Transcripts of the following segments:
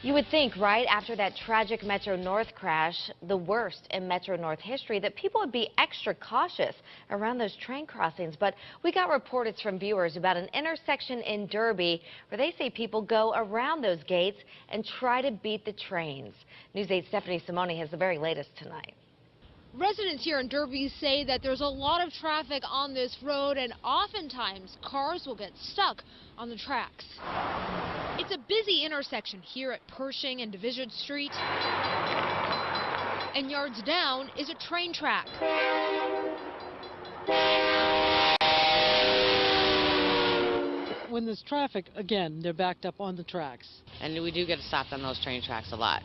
You would think, right, after that tragic Metro North crash, the worst in Metro North history, that people would be extra cautious around those train crossings. But we got reports from viewers about an intersection in Derby where they say people go around those gates and try to beat the trains. News 8's Stephanie Simone has the very latest tonight. Residents here in Derby say that there's a lot of traffic on this road, and oftentimes cars will get stuck on the tracks. It's a busy intersection here at Pershing and Division Street, and yards down is a train track. When there's traffic, again, they're backed up on the tracks. And we do get stopped on those train tracks a lot,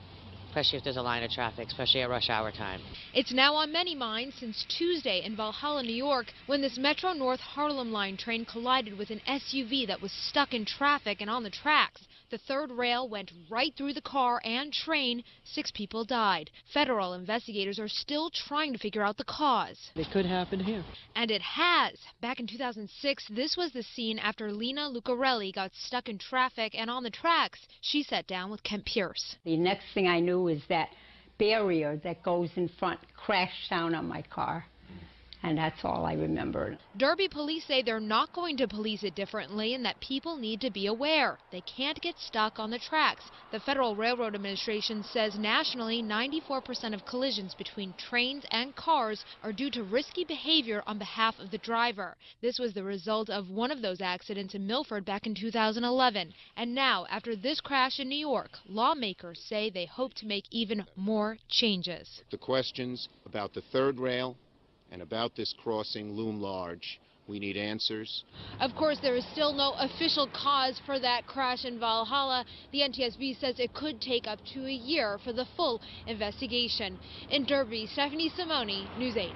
especially if there's a line of traffic, especially at rush hour time. It's now on many minds since Tuesday in Valhalla, New York, when this Metro North Harlem Line train collided with an SUV that was stuck in traffic and on the tracks. The third rail went right through the car and train. 6 people died. Federal investigators are still trying to figure out the cause. It could happen here. And it has. Back in 2006, this was the scene after Lena Lucarelli got stuck in traffic and on the tracks. She sat down with Kent Pierce. The next thing I knew was that barrier that goes in front crashed down on my car. And that's all I remember. Derby police say they're not going to police it differently and that people need to be aware. They can't get stuck on the tracks. The Federal Railroad Administration says nationally 94% of collisions between trains and cars are due to risky behavior on behalf of the driver. This was the result of one of those accidents in Milford back in 2011. And now, after this crash in New York, lawmakers say they hope to make even more changes. The questions about the third rail and about this crossing loom large. We need answers. Of course, there is still no official cause for that crash in Valhalla. The NTSB says it could take up to a year for the full investigation. In Derby, Stephanie Simone, News 8.